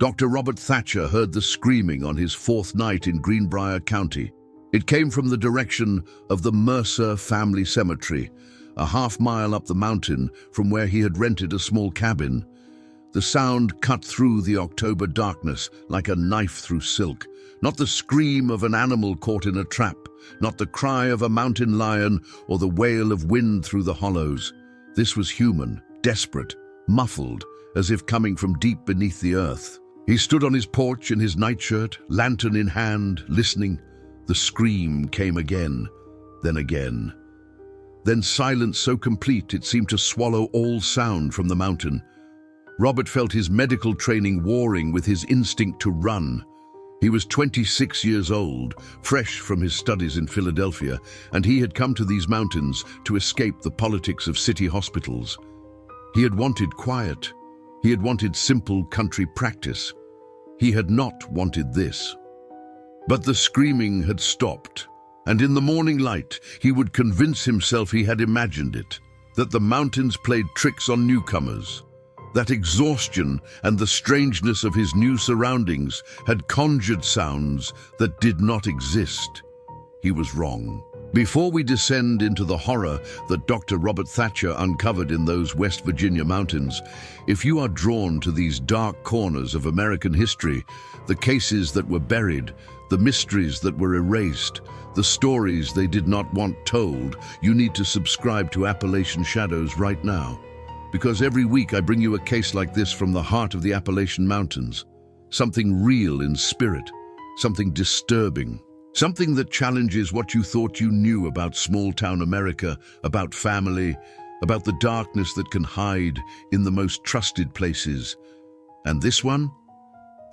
Dr. Robert Thatcher heard the screaming on his fourth night in Greenbrier County. It came from the direction of the Mercer family cemetery, a half-mile up the mountain from where he had rented a small cabin. The sound cut through the October darkness like a knife through silk. Not the scream of an animal caught in a trap, not the cry of a mountain lion or the wail of wind through the hollows. This was human, desperate, muffled, as if coming from deep beneath the earth. He stood on his porch in his nightshirt, lantern in hand, listening. The scream came again, then again. Then silence so complete it seemed to swallow all sound from the mountain. Robert felt his medical training warring with his instinct to run. He was 26 years old, fresh from his studies in Philadelphia, and he had come to these mountains to escape the politics of city hospitals. He had wanted quiet. He had wanted simple country practice. He had not wanted this. But the screaming had stopped, and in the morning light he would convince himself he had imagined it, that the mountains played tricks on newcomers, that exhaustion and the strangeness of his new surroundings had conjured sounds that did not exist. He was wrong. Before we descend into the horror that Dr. Robert Thatcher uncovered in those West Virginia mountains, if you are drawn to these dark corners of American history, the cases that were buried, the mysteries that were erased, the stories they did not want told, you need to subscribe to Appalachian Shadows right now. Because every week I bring you a case like this from the heart of the Appalachian Mountains. Something real in spirit, something disturbing. Something that challenges what you thought you knew about small-town America, about family, about the darkness that can hide in the most trusted places. And this one?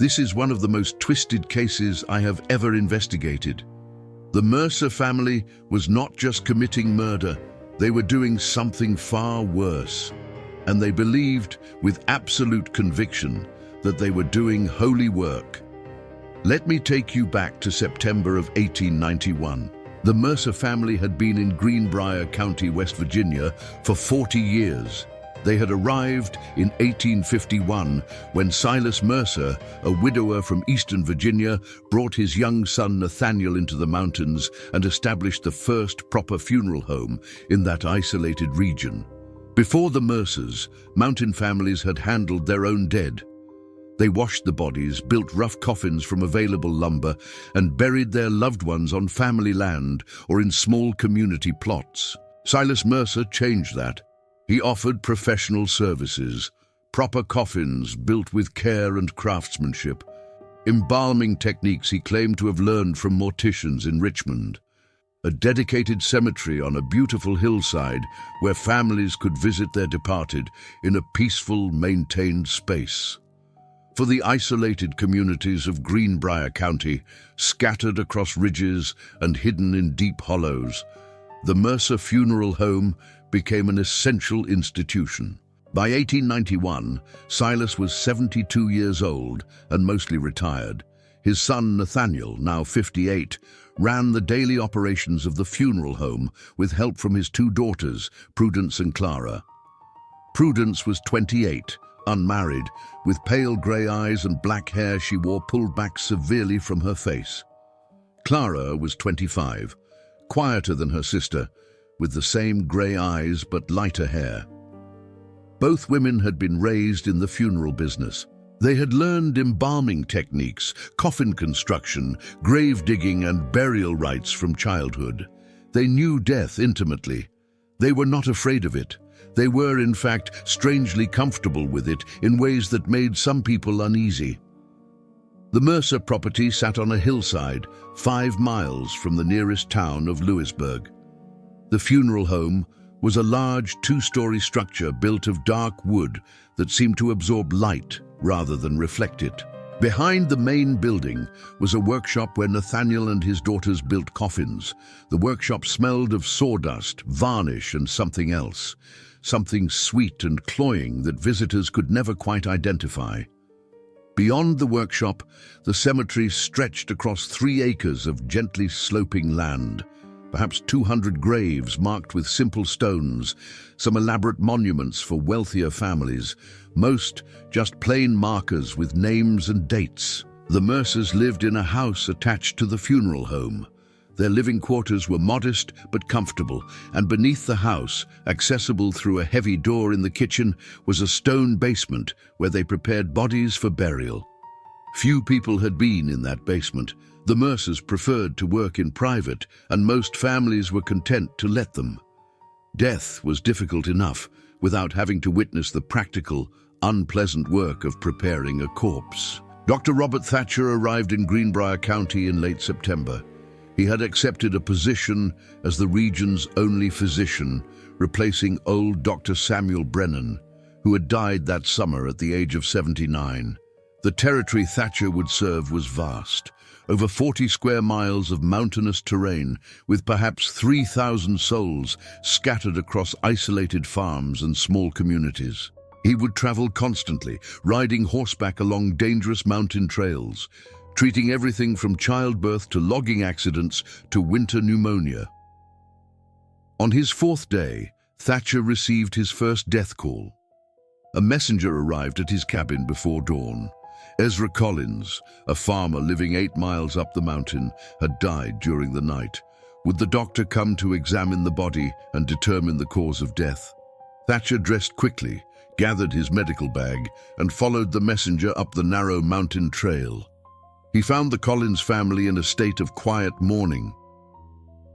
This is one of the most twisted cases I have ever investigated. The Mercer family was not just committing murder, they were doing something far worse. And they believed, with absolute conviction, that they were doing holy work. Let me take you back to September of 1891. The Mercer family had been in Greenbrier County, West Virginia, for 40 years. They had arrived in 1851 when Silas Mercer, a widower from eastern Virginia, brought his young son Nathaniel into the mountains and established the first proper funeral home in that isolated region. Before the Mercers, mountain families had handled their own dead. They washed the bodies, built rough coffins from available lumber, and buried their loved ones on family land or in small community plots. Silas Mercer changed that. He offered professional services, proper coffins built with care and craftsmanship, embalming techniques he claimed to have learned from morticians in Richmond, a dedicated cemetery on a beautiful hillside where families could visit their departed in a peaceful, maintained space. For the isolated communities of Greenbrier County, scattered across ridges and hidden in deep hollows, the Mercer Funeral Home became an essential institution. By 1891, Silas was 72 years old and mostly retired. His son Nathaniel, now 58, ran the daily operations of the funeral home with help from his two daughters, Prudence and Clara. Prudence was 28, unmarried, with pale grey eyes and black hair she wore pulled back severely from her face. Clara was 25, quieter than her sister, with the same grey eyes but lighter hair. Both women had been raised in the funeral business. They had learned embalming techniques, coffin construction, grave digging and burial rites from childhood. They knew death intimately. They were not afraid of it. They were, in fact, strangely comfortable with it in ways that made some people uneasy. The Mercer property sat on a hillside, 5 miles from the nearest town of Lewisburg. The funeral home was a large 2-story structure built of dark wood that seemed to absorb light rather than reflect it. Behind the main building was a workshop where Nathaniel and his daughters built coffins. The workshop smelled of sawdust, varnish, and something else. Something sweet and cloying that visitors could never quite identify. Beyond the workshop, the cemetery stretched across 3 acres of gently sloping land. perhaps 200 graves marked with simple stones, some elaborate monuments for wealthier families, most just plain markers with names and dates. The Mercers lived in a house attached to the funeral home. Their living quarters were modest but comfortable, and beneath the house, accessible through a heavy door in the kitchen, was a stone basement where they prepared bodies for burial. Few people had been in that basement. The Mercers preferred to work in private, and most families were content to let them. Death was difficult enough without having to witness the practical, unpleasant work of preparing a corpse. Dr. Robert Thatcher arrived in Greenbrier County in late September. He had accepted a position as the region's only physician, replacing old Dr. Samuel Brennan, who had died that summer at the age of 79. The territory Thatcher would serve was vast, over 40 square miles of mountainous terrain, with perhaps 3,000 souls scattered across isolated farms and small communities. He would travel constantly, riding horseback along dangerous mountain trails, treating everything from childbirth to logging accidents to winter pneumonia. On his fourth day, Thatcher received his first death call. A messenger arrived at his cabin before dawn. Ezra Collins, a farmer living 8 miles up the mountain, had died during the night. Would the doctor come to examine the body and determine the cause of death? Thatcher dressed quickly, gathered his medical bag, and followed the messenger up the narrow mountain trail. He found the Collins family in a state of quiet mourning.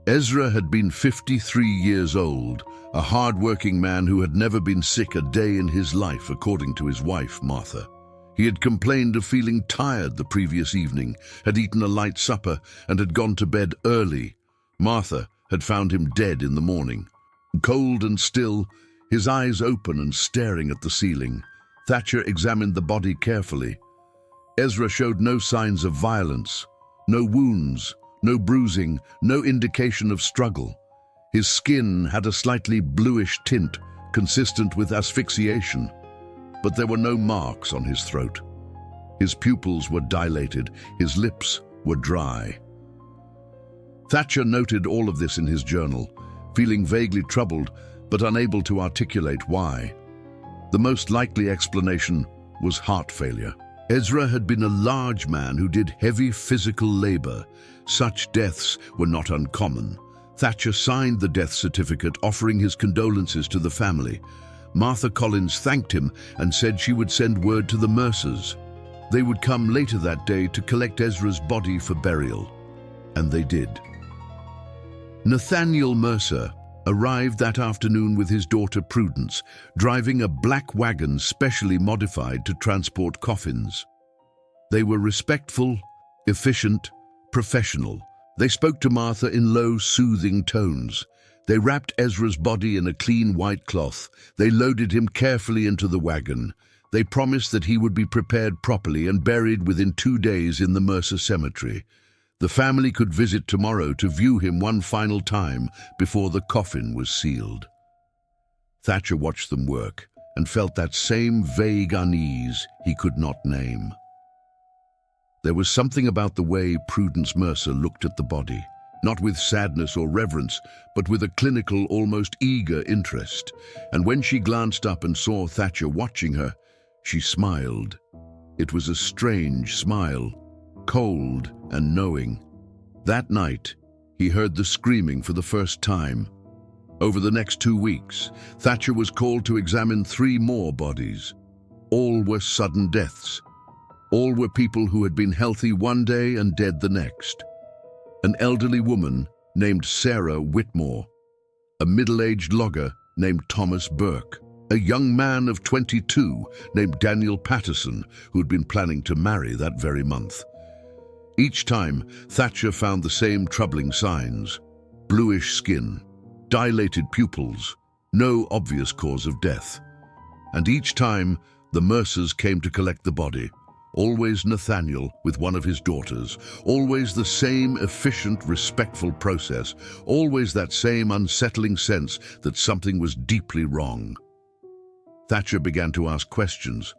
Ezra had been 53 years old, a hard-working man who had never been sick a day in his life, according to his wife, Martha. He had complained of feeling tired the previous evening, had eaten a light supper, and had gone to bed early. Martha had found him dead in the morning. Cold and still, his eyes open and staring at the ceiling. Thatcher examined the body carefully. Ezra showed no signs of violence, no wounds, no bruising, no indication of struggle. His skin had a slightly bluish tint, consistent with asphyxiation, but there were no marks on his throat. His pupils were dilated, his lips were dry. Thatcher noted all of this in his journal, feeling vaguely troubled, but unable to articulate why. The most likely explanation was heart failure. Ezra had been a large man who did heavy physical labor. Such deaths were not uncommon. Thatcher signed the death certificate, offering his condolences to the family. Martha Collins thanked him and said she would send word to the Mercers. They would come later that day to collect Ezra's body for burial. And they did. Nathaniel Mercer arrived that afternoon with his daughter Prudence, driving a black wagon specially modified to transport coffins. They were respectful, efficient, professional. They spoke to Martha in low, soothing tones. They wrapped Ezra's body in a clean white cloth. They loaded him carefully into the wagon. They promised that he would be prepared properly and buried within 2 days in the Mercer cemetery. The family could visit tomorrow to view him one final time before the coffin was sealed. Thatcher watched them work and felt that same vague unease he could not name. There was something about the way Prudence Mercer looked at the body, not with sadness or reverence, but with a clinical, almost eager interest. And when she glanced up and saw Thatcher watching her, she smiled. It was a strange smile, cold and knowing. That night, he heard the screaming for the first time. Over the next 2 weeks, Thatcher was called to examine 3 more bodies. All were sudden deaths. All were people who had been healthy one day and dead the next. An elderly woman named Sarah Whitmore, a middle-aged logger named Thomas Burke, a young man of 22 named Daniel Patterson, who had been planning to marry that very month. Each time, Thatcher found the same troubling signs: bluish skin, dilated pupils, no obvious cause of death. And each time, the Mercers came to collect the body. Always Nathaniel with one of his daughters, always the same efficient, respectful process, always that same unsettling sense that something was deeply wrong. Thatcher began to ask questions.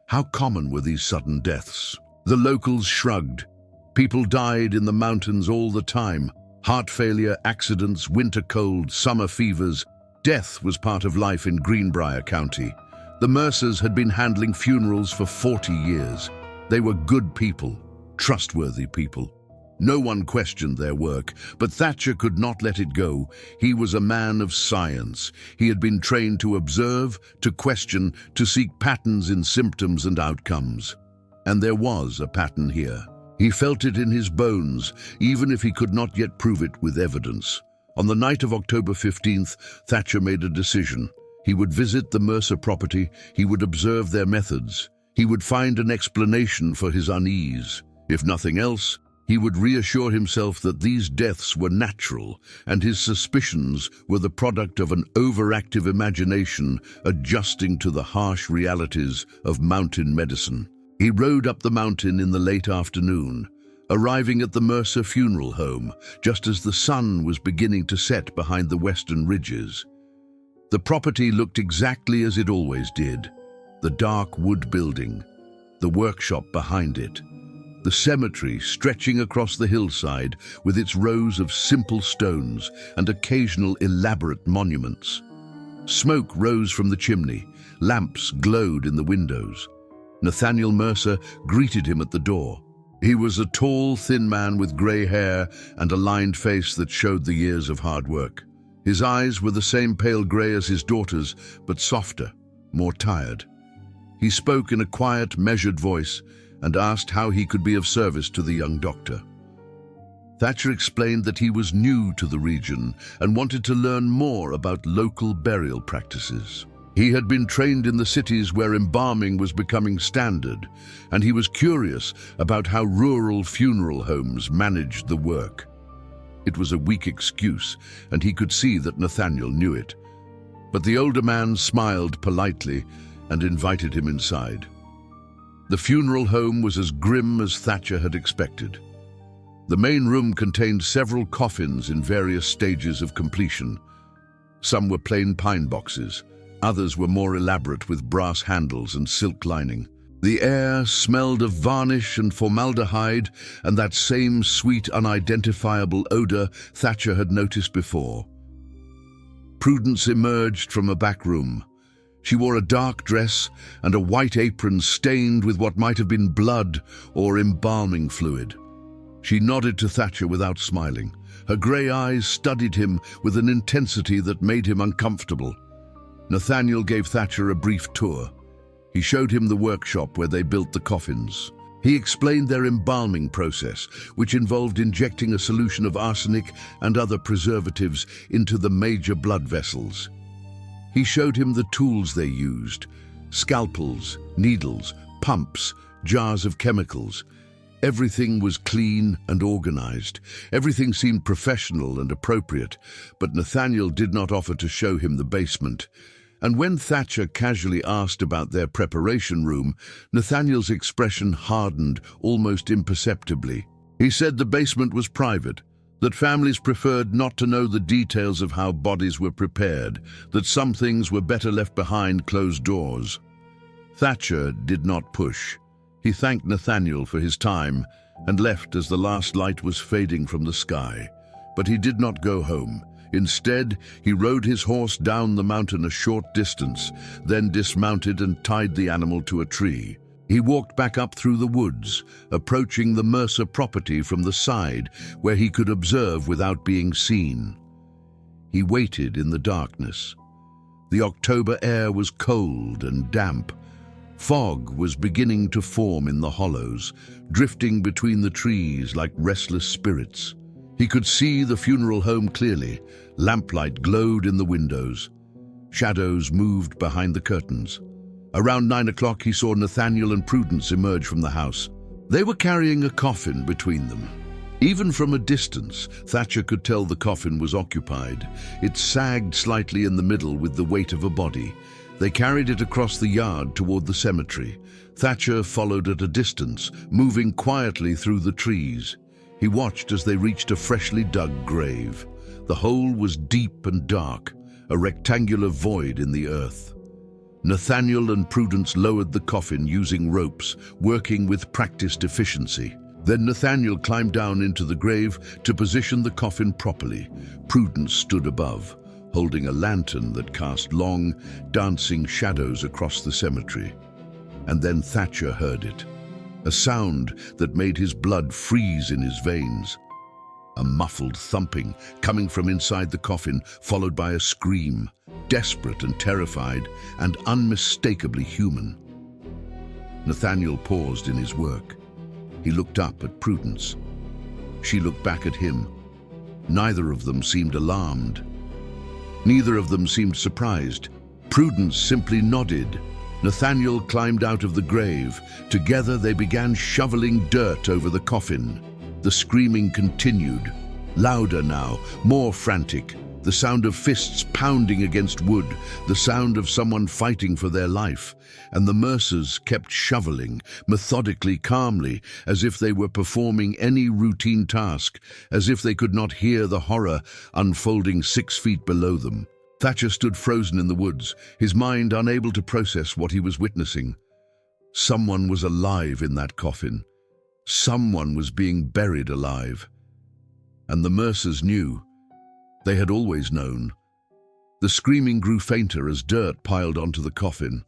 How common were these sudden deaths? The locals shrugged. People died in the mountains all the time. Heart failure, accidents, winter cold, summer fevers. Death was part of life in Greenbrier County. The Mercers had been handling funerals for 40 years. They were good people, trustworthy people. No one questioned their work, but Thatcher could not let it go. He was a man of science. He had been trained to observe, to question, to seek patterns in symptoms and outcomes. And there was a pattern here. He felt it in his bones, even if he could not yet prove it with evidence. On the night of October 15th, Thatcher made a decision. He would visit the Mercer property, he would observe their methods. He would find an explanation for his unease. If nothing else, he would reassure himself that these deaths were natural, and his suspicions were the product of an overactive imagination adjusting to the harsh realities of mountain medicine. He rode up the mountain in the late afternoon, arriving at the Mercer funeral home just as the sun was beginning to set behind the western ridges. The property looked exactly as it always did. The dark wood building, the workshop behind it, the cemetery stretching across the hillside with its rows of simple stones and occasional elaborate monuments. Smoke rose from the chimney, lamps glowed in the windows. Nathaniel Mercer greeted him at the door. He was a tall, thin man with grey hair and a lined face that showed the years of hard work. His eyes were the same pale grey as his daughter's, but softer, more tired. He spoke in a quiet, measured voice and asked how he could be of service to the young doctor. Thatcher explained that he was new to the region and wanted to learn more about local burial practices. He had been trained in the cities where embalming was becoming standard, and he was curious about how rural funeral homes managed the work. It was a weak excuse, and he could see that Nathaniel knew it. But the older man smiled politely and invited him inside. The funeral home was as grim as Thatcher had expected. The main room contained several coffins in various stages of completion. Some were plain pine boxes, others were more elaborate with brass handles and silk lining. The air smelled of varnish and formaldehyde and that same sweet, unidentifiable odor Thatcher had noticed before. Prudence emerged from a back room. She wore a dark dress and a white apron stained with what might have been blood or embalming fluid. She nodded to Thatcher without smiling. Her grey eyes studied him with an intensity that made him uncomfortable. Nathaniel gave Thatcher a brief tour. He showed him the workshop where they built the coffins. He explained their embalming process, which involved injecting a solution of arsenic and other preservatives into the major blood vessels. He showed him the tools they used: scalpels, needles, pumps, jars of chemicals. Everything was clean and organized. Everything seemed professional and appropriate, but Nathaniel did not offer to show him the basement. And when Thatcher casually asked about their preparation room, Nathaniel's expression hardened almost imperceptibly. He said the basement was private, that families preferred not to know the details of how bodies were prepared, that some things were better left behind closed doors. Thatcher did not push. He thanked Nathaniel for his time and left as the last light was fading from the sky. But he did not go home. Instead, he rode his horse down the mountain a short distance, then dismounted and tied the animal to a tree. He walked back up through the woods, approaching the Mercer property from the side, where he could observe without being seen. He waited in the darkness. The October air was cold and damp. Fog was beginning to form in the hollows, drifting between the trees like restless spirits. He could see the funeral home clearly. Lamplight glowed in the windows. Shadows moved behind the curtains. Around 9 o'clock, he saw Nathaniel and Prudence emerge from the house. They were carrying a coffin between them. Even from a distance, Thatcher could tell the coffin was occupied. It sagged slightly in the middle with the weight of a body. They carried it across the yard toward the cemetery. Thatcher followed at a distance, moving quietly through the trees. He watched as they reached a freshly dug grave. The hole was deep and dark, a rectangular void in the earth. Nathaniel and Prudence lowered the coffin using ropes, working with practiced efficiency. Then Nathaniel climbed down into the grave to position the coffin properly. Prudence stood above, holding a lantern that cast long, dancing shadows across the cemetery. And then Thatcher heard it, a sound that made his blood freeze in his veins. A muffled thumping coming from inside the coffin, followed by a scream, desperate and terrified and unmistakably human. Nathaniel paused in his work. He looked up at Prudence. She looked back at him. Neither of them seemed alarmed. Neither of them seemed surprised. Prudence simply nodded. Nathaniel climbed out of the grave. Together they began shoveling dirt over the coffin. The screaming continued, louder now, more frantic. The sound of fists pounding against wood, the sound of someone fighting for their life. And the Mercers kept shoveling, methodically, calmly, as if they were performing any routine task, as if they could not hear the horror unfolding 6 feet below them. Thatcher stood frozen in the woods, his mind unable to process what he was witnessing. Someone was alive in that coffin. Someone was being buried alive. And the Mercers knew. They had always known. The screaming grew fainter as dirt piled onto the coffin.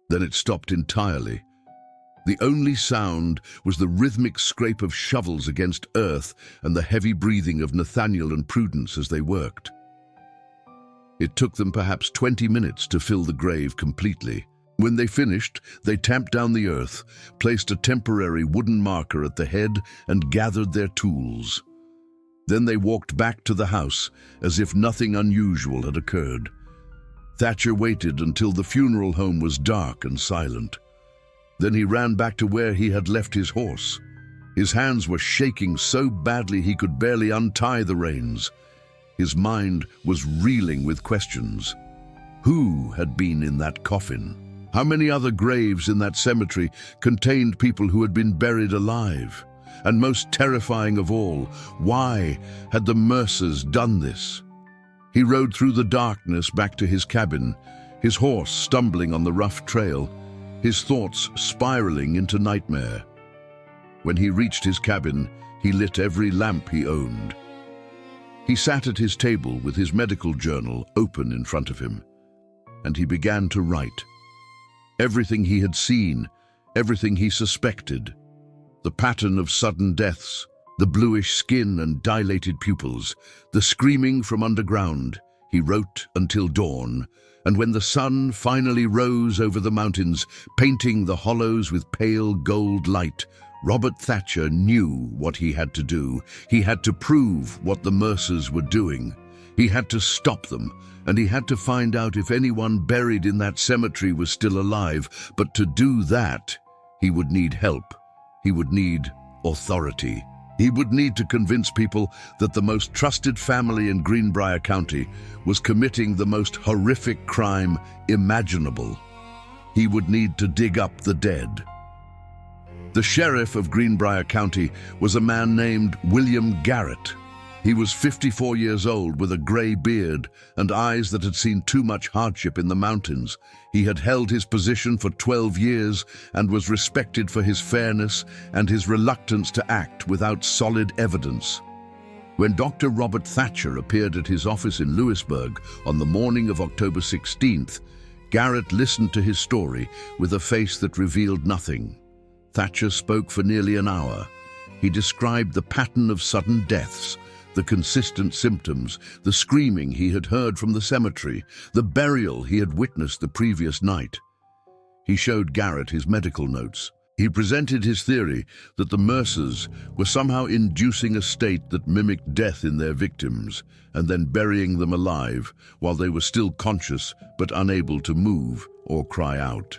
Then it stopped entirely. The only sound was the rhythmic scrape of shovels against earth and the heavy breathing of Nathaniel and Prudence as they worked. It took them perhaps 20 minutes to fill the grave completely. When they finished, they tamped down the earth, placed a temporary wooden marker at the head, and gathered their tools. Then they walked back to the house as if nothing unusual had occurred. Thatcher waited until the funeral home was dark and silent. Then he ran back to where he had left his horse. His hands were shaking so badly he could barely untie the reins. His mind was reeling with questions. Who had been in that coffin? How many other graves in that cemetery contained people who had been buried alive? And most terrifying of all, why had the Mercers done this? He rode through the darkness back to his cabin, his horse stumbling on the rough trail, his thoughts spiraling into nightmare. When he reached his cabin, he lit every lamp he owned. He sat at his table with his medical journal open in front of him, and he began to write. Everything he had seen, everything he suspected, the pattern of sudden deaths, the bluish skin and dilated pupils, the screaming from underground. He wrote until dawn, and when the sun finally rose over the mountains, painting the hollows with pale gold light, Robert Thatcher knew what he had to do. He had to prove what the Mercers were doing. He had to stop them, and he had to find out if anyone buried in that cemetery was still alive. But to do that, he would need help. He would need authority. He would need to convince people that the most trusted family in Greenbrier County was committing the most horrific crime imaginable. He would need to dig up the dead. The sheriff of Greenbrier County was a man named William Garrett. He was 54 years old with a gray beard and eyes that had seen too much hardship in the mountains. He had held his position for 12 years and was respected for his fairness and his reluctance to act without solid evidence. When Doctor Robert Thatcher appeared at his office in Lewisburg on the morning of October 16th, Garrett listened to his story with a face that revealed nothing. Thatcher spoke for nearly an hour. He described the pattern of sudden deaths, the consistent symptoms, the screaming he had heard from the cemetery, the burial he had witnessed the previous night. He showed Garrett his medical notes. He presented his theory that the Mercers were somehow inducing a state that mimicked death in their victims and then burying them alive while they were still conscious but unable to move or cry out.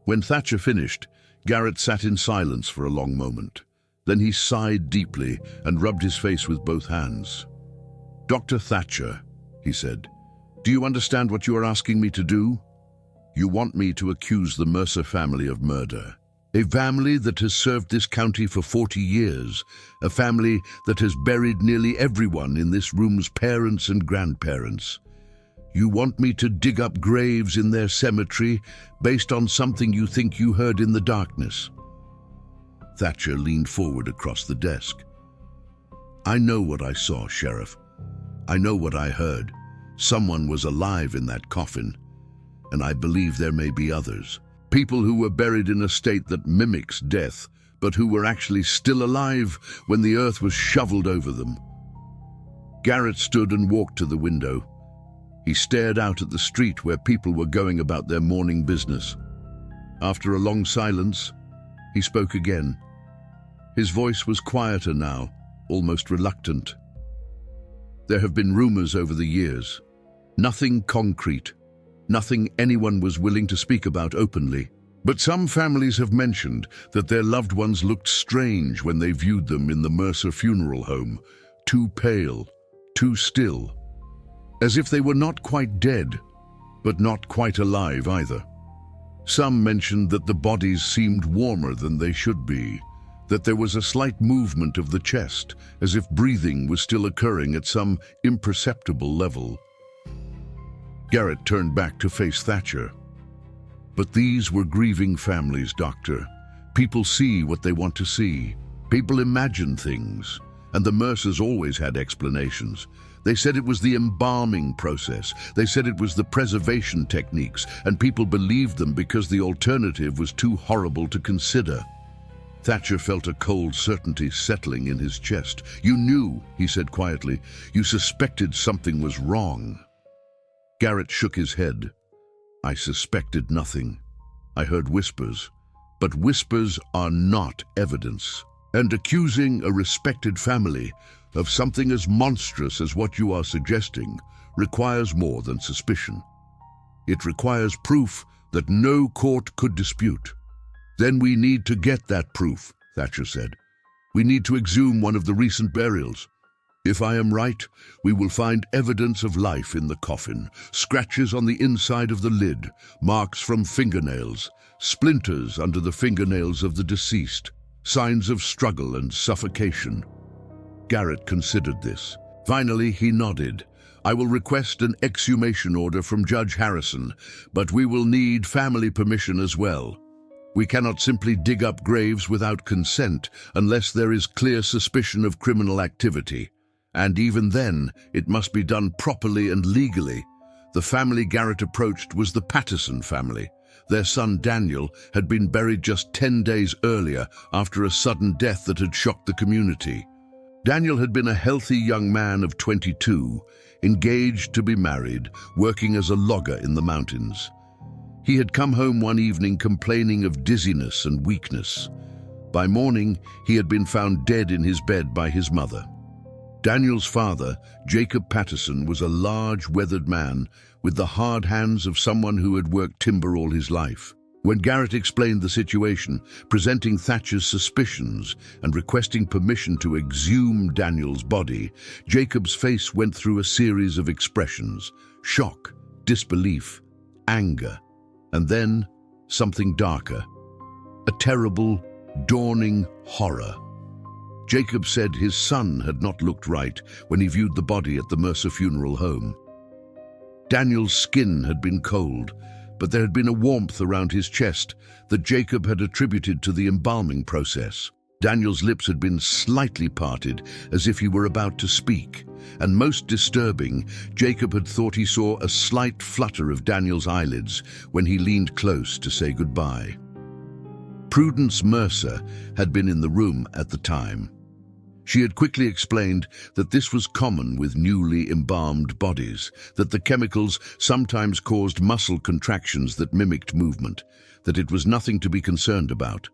When Thatcher finished, Garrett sat in silence for a long moment. Then he sighed deeply and rubbed his face with both hands. "Dr. Thatcher," he said, "do you understand what you are asking me to do? You want me to accuse the Mercer family of murder. A family that has served this county for 40 years, a family that has buried nearly everyone in this room's parents and grandparents. You want me to dig up graves in their cemetery based on something you think you heard in the darkness." Thatcher leaned forward across the desk. "I know what I saw, Sheriff. I know what I heard. Someone was alive in that coffin, and I believe there may be others. People who were buried in a state that mimics death, but who were actually still alive when the earth was shoveled over them." Garrett stood and walked to the window. He stared out at the street where people were going about their morning business. After a long silence, he spoke again. His voice was quieter now, almost reluctant. "There have been rumors over the years. Nothing concrete. Nothing anyone was willing to speak about openly. But some families have mentioned that their loved ones looked strange when they viewed them in the Mercer funeral home, too pale, too still, as if they were not quite dead, but not quite alive either. Some mentioned that the bodies seemed warmer than they should be, that there was a slight movement of the chest, as if breathing was still occurring at some imperceptible level." Garrett turned back to face Thatcher. "But these were grieving families, Doctor. People see what they want to see. People imagine things, and the Mercers always had explanations. They said it was the embalming process. They said it was the preservation techniques, and people believed them because the alternative was too horrible to consider." Thatcher felt a cold certainty settling in his chest. "You knew," he said quietly. "You suspected something was wrong." Garrett shook his head. "I suspected nothing. I heard whispers. But whispers are not evidence. And accusing a respected family of something as monstrous as what you are suggesting requires more than suspicion. It requires proof that no court could dispute." "Then we need to get that proof," Thatcher said. "We need to exhume one of the recent burials. If I am right, we will find evidence of life in the coffin, scratches on the inside of the lid, marks from fingernails, splinters under the fingernails of the deceased, signs of struggle and suffocation." Garrett considered this. Finally, he nodded. "I will request an exhumation order from Judge Harrison, but we will need family permission as well. We cannot simply dig up graves without consent unless there is clear suspicion of criminal activity. And even then, it must be done properly and legally." The family Garrett approached was the Patterson family. Their son Daniel had been buried just 10 days earlier after a sudden death that had shocked the community. Daniel had been a healthy young man of 22, engaged to be married, working as a logger in the mountains. He had come home one evening complaining of dizziness and weakness. By morning, he had been found dead in his bed by his mother. Daniel's father, Jacob Patterson, was a large, weathered man with the hard hands of someone who had worked timber all his life. When Garrett explained the situation, presenting Thatcher's suspicions and requesting permission to exhume Daniel's body, Jacob's face went through a series of expressions: shock, disbelief, anger, and then something darker, a terrible, dawning horror. Jacob said his son had not looked right when he viewed the body at the Mercer funeral home. Daniel's skin had been cold, but there had been a warmth around his chest that Jacob had attributed to the embalming process. Daniel's lips had been slightly parted, as if he were about to speak, and most disturbing, Jacob had thought he saw a slight flutter of Daniel's eyelids when he leaned close to say goodbye. Prudence Mercer had been in the room at the time. She had quickly explained that this was common with newly embalmed bodies, that the chemicals sometimes caused muscle contractions that mimicked movement, that it was nothing to be concerned about.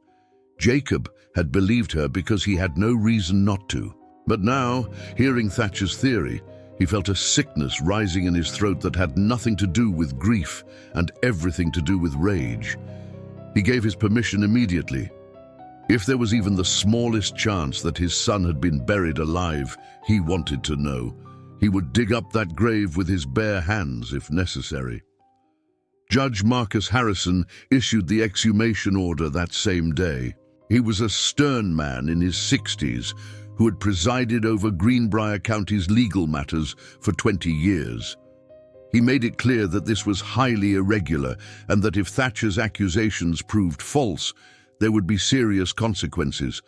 Jacob had believed her because he had no reason not to. But now, hearing Thatcher's theory, he felt a sickness rising in his throat that had nothing to do with grief and everything to do with rage. He gave his permission immediately. If there was even the smallest chance that his son had been buried alive, he wanted to know. He would dig up that grave with his bare hands if necessary. Judge Marcus Harrison issued the exhumation order that same day. He was a stern man in his 60s who had presided over Greenbrier County's legal matters for 20 years. He made it clear that this was highly irregular and that if Thatcher's accusations proved false, There would be serious consequences,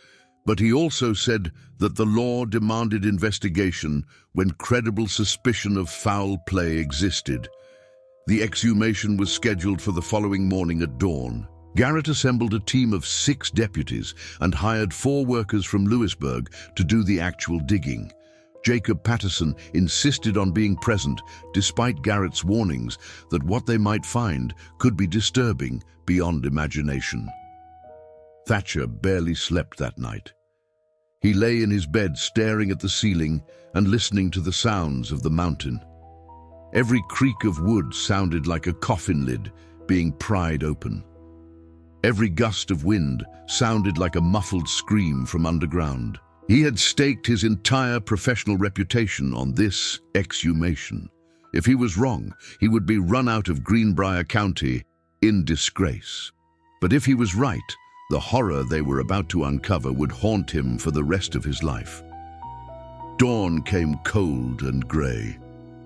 but he also said that the law demanded investigation when credible suspicion of foul play existed. The exhumation was scheduled for the following morning at dawn. Garrett assembled a team of 6 deputies and hired 4 workers from Lewisburg to do the actual digging. Jacob Patterson insisted on being present, despite Garrett's warnings that what they might find could be disturbing beyond imagination. Thatcher barely slept that night. He lay in his bed staring at the ceiling and listening to the sounds of the mountain. Every creak of wood sounded like a coffin lid being pried open. Every gust of wind sounded like a muffled scream from underground. He had staked his entire professional reputation on this exhumation. If he was wrong, he would be run out of Greenbrier County in disgrace. But if he was right, the horror they were about to uncover would haunt him for the rest of his life. Dawn came cold and grey.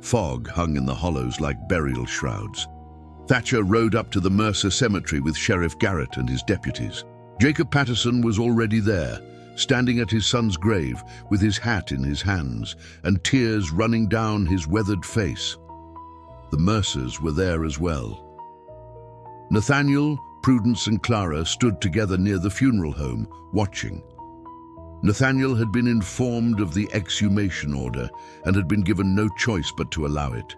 Fog hung in the hollows like burial shrouds. Thatcher rode up to the Mercer cemetery with Sheriff Garrett and his deputies. Jacob Patterson was already there, standing at his son's grave with his hat in his hands and tears running down his weathered face. The Mercers were there as well. Nathaniel, Prudence and Clara stood together near the funeral home, watching. Nathaniel had been informed of the exhumation order and had been given no choice but to allow it.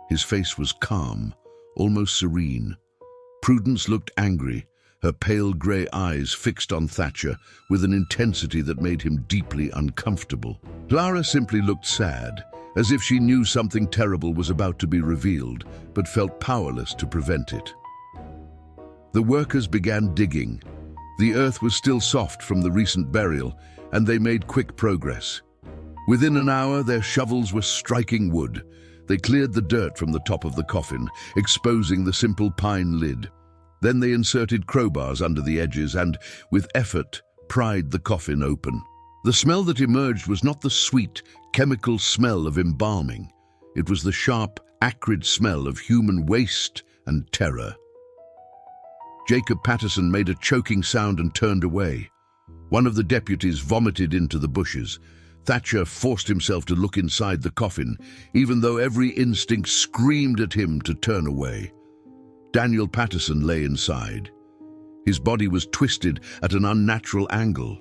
His face was calm, almost serene. Prudence looked angry, her pale grey eyes fixed on Thatcher with an intensity that made him deeply uncomfortable. Clara simply looked sad, as if she knew something terrible was about to be revealed, but felt powerless to prevent it. The workers began digging. The earth was still soft from the recent burial, and they made quick progress. Within an hour, their shovels were striking wood. They cleared the dirt from the top of the coffin, exposing the simple pine lid. Then they inserted crowbars under the edges and, with effort, pried the coffin open. The smell that emerged was not the sweet, chemical smell of embalming. It was the sharp, acrid smell of human waste and terror. Jacob Patterson made a choking sound and turned away. One of the deputies vomited into the bushes. Thatcher forced himself to look inside the coffin, even though every instinct screamed at him to turn away. Daniel Patterson lay inside. His body was twisted at an unnatural angle.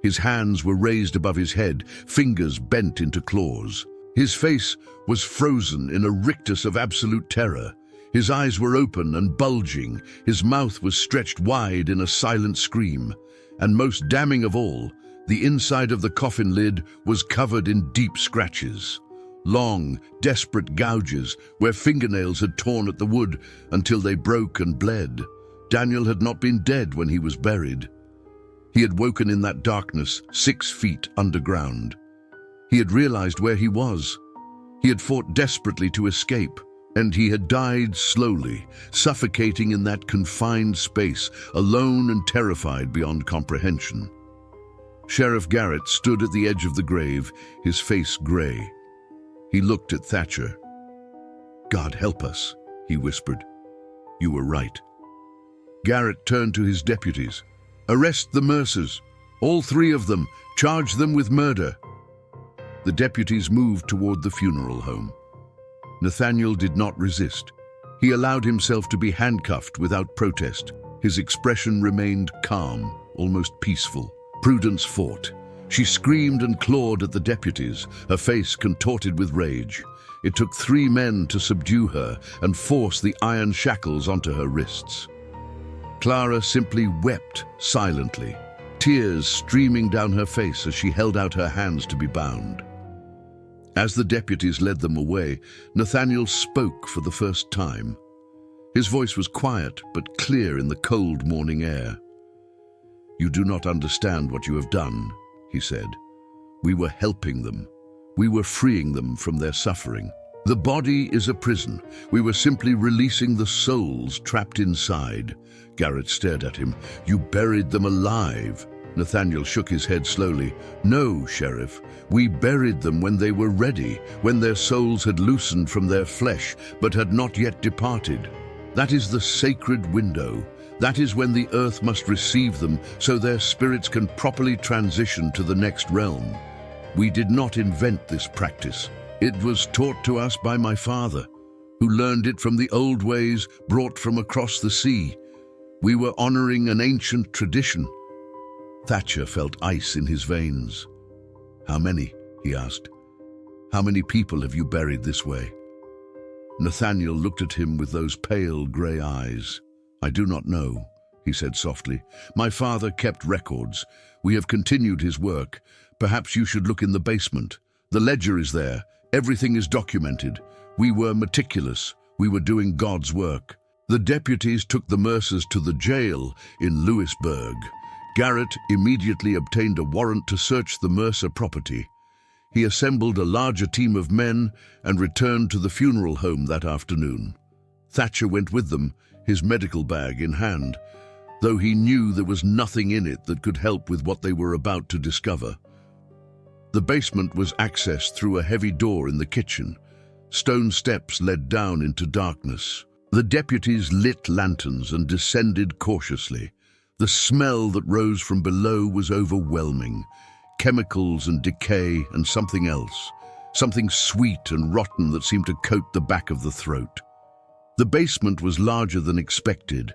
His hands were raised above his head, fingers bent into claws. His face was frozen in a rictus of absolute terror. His eyes were open and bulging, his mouth was stretched wide in a silent scream. And most damning of all, the inside of the coffin lid was covered in deep scratches. Long, desperate gouges where fingernails had torn at the wood until they broke and bled. Daniel had not been dead when he was buried. He had woken in that darkness 6 feet underground. He had realized where he was. He had fought desperately to escape, and he had died slowly, suffocating in that confined space, alone and terrified beyond comprehension. Sheriff Garrett stood at the edge of the grave, his face gray. He looked at Thatcher. "God help us," he whispered. "You were right." Garrett turned to his deputies. "Arrest the Mercers, all 3 of them, charge them with murder." The deputies moved toward the funeral home. Nathaniel did not resist. He allowed himself to be handcuffed without protest. His expression remained calm, almost peaceful. Prudence fought. She screamed and clawed at the deputies, her face contorted with rage. It took 3 men to subdue her and force the iron shackles onto her wrists. Clara simply wept silently, tears streaming down her face as she held out her hands to be bound. As the deputies led them away, Nathaniel spoke for the first time. His voice was quiet but clear in the cold morning air. "You do not understand what you have done," he said. "We were helping them. We were freeing them from their suffering. The body is a prison. We were simply releasing the souls trapped inside." Garrett stared at him. "You buried them alive." Nathaniel shook his head slowly. "No, Sheriff. We buried them when they were ready, when their souls had loosened from their flesh, but had not yet departed. That is the sacred window, That is when the earth must receive them so their spirits can properly transition to the next realm. We did not invent this practice. It was taught to us by my father, who learned it from the old ways brought from across the sea. We were honoring an ancient tradition. Thatcher felt ice in his veins. "How many?" he asked. "How many people have you buried this way?" Nathaniel looked at him with those pale grey eyes. "I do not know," he said softly. "My father kept records. We have continued his work. Perhaps you should look in the basement. The ledger is there. Everything is documented. We were meticulous. We were doing God's work." The deputies took the Mercers to the jail in Louisburg. Garrett immediately obtained a warrant to search the Mercer property. He assembled a larger team of men and returned to the funeral home that afternoon. Thatcher went with them, his medical bag in hand, though he knew there was nothing in it that could help with what they were about to discover. The basement was accessed through a heavy door in the kitchen. Stone steps led down into darkness. The deputies lit lanterns and descended cautiously. The smell that rose from below was overwhelming. Chemicals and decay and something else. Something sweet and rotten that seemed to coat the back of the throat. The basement was larger than expected.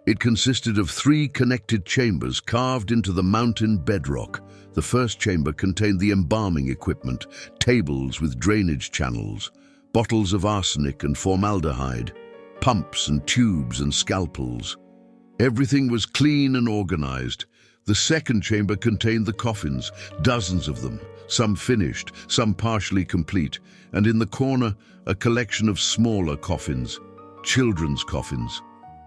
It consisted of 3 connected chambers carved into the mountain bedrock. The first chamber contained the embalming equipment, tables with drainage channels, bottles of arsenic and formaldehyde, pumps and tubes and scalpels. Everything was clean and organized. The second chamber contained the coffins, dozens of them, some finished, some partially complete, and in the corner, a collection of smaller coffins, children's coffins.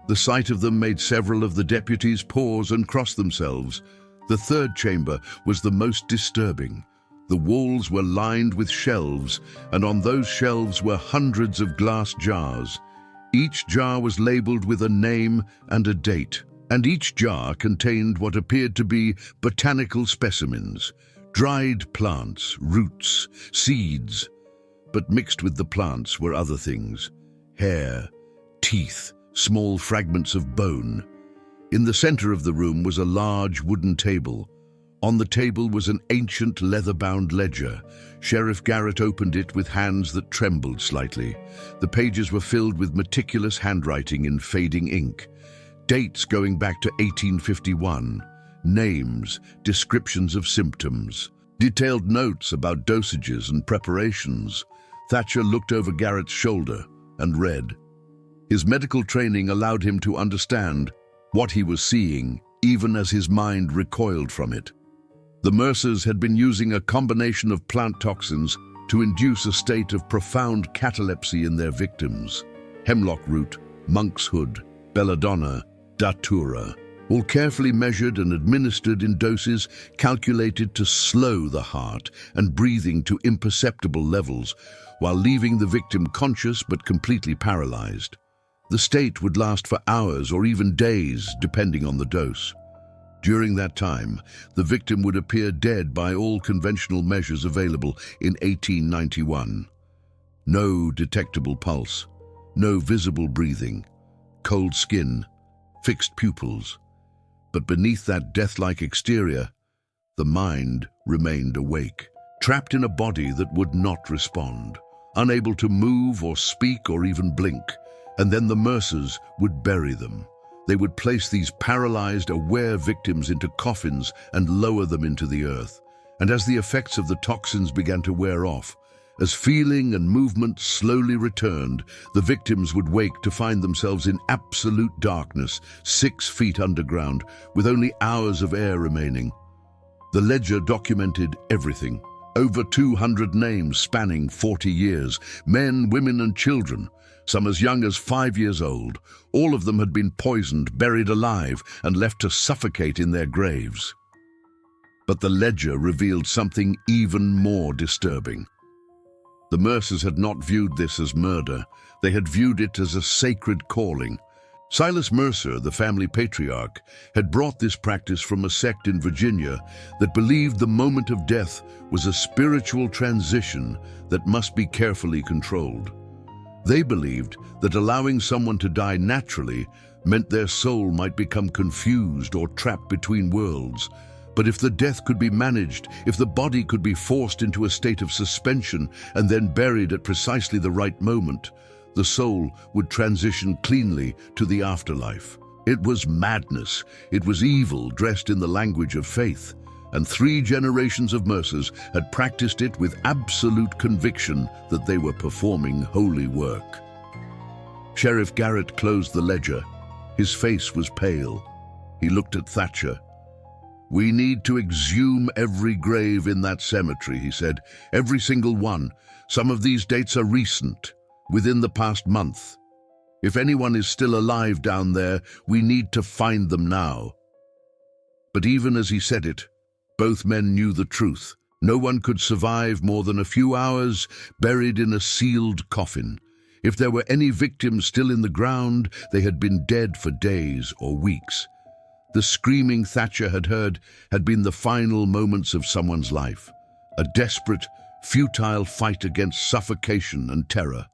The sight of them made several of the deputies pause and cross themselves. The third chamber was the most disturbing. The walls were lined with shelves, and on those shelves were hundreds of glass jars. Each jar was labeled with a name and a date, and each jar contained what appeared to be botanical specimens, dried plants, roots, seeds. But mixed with the plants were other things: hair, teeth, small fragments of bone. In the center of the room was a large wooden table. On the table was an ancient leather-bound ledger. Sheriff Garrett opened it with hands that trembled slightly. The pages were filled with meticulous handwriting in fading ink. Dates going back to 1851, names, descriptions of symptoms, detailed notes about dosages and preparations. Thatcher looked over Garrett's shoulder and read. His medical training allowed him to understand what he was seeing, even as his mind recoiled from it. The Mercers had been using a combination of plant toxins to induce a state of profound catalepsy in their victims. Hemlock root, monk's hood, belladonna, datura, all carefully measured and administered in doses calculated to slow the heart and breathing to imperceptible levels while leaving the victim conscious but completely paralyzed. The state would last for hours or even days, depending on the dose. During that time, the victim would appear dead by all conventional measures available in 1891. No detectable pulse, no visible breathing, cold skin, fixed pupils. But beneath that death-like exterior, the mind remained awake, trapped in a body that would not respond, unable to move or speak or even blink. And then the Mercers would bury them. They would place these paralyzed, aware victims into coffins and lower them into the earth. And as the effects of the toxins began to wear off, as feeling and movement slowly returned, the victims would wake to find themselves in absolute darkness, 6 feet underground, with only hours of air remaining. The ledger documented everything. Over 200 names spanning 40 years, men, women, and children, some as young as 5 years old. All of them had been poisoned, buried alive, and left to suffocate in their graves. But the ledger revealed something even more disturbing. The Mercers had not viewed this as murder. They had viewed it as a sacred calling. Silas Mercer, the family patriarch, had brought this practice from a sect in Virginia that believed the moment of death was a spiritual transition that must be carefully controlled. They believed that allowing someone to die naturally meant their soul might become confused or trapped between worlds. But if the death could be managed, if the body could be forced into a state of suspension and then buried at precisely the right moment, the soul would transition cleanly to the afterlife. It was madness. It was evil dressed in the language of faith. And 3 generations of Mercers had practiced it with absolute conviction that they were performing holy work. Sheriff Garrett closed the ledger. His face was pale. He looked at Thatcher. "We need to exhume every grave in that cemetery," he said. "Every single one. Some of these dates are recent, within the past month. If anyone is still alive down there, we need to find them now." But even as he said it, both men knew the truth. No one could survive more than a few hours buried in a sealed coffin. If there were any victims still in the ground, they had been dead for days or weeks. The screaming Thatcher had heard had been the final moments of someone's life, a desperate, futile fight against suffocation and terror.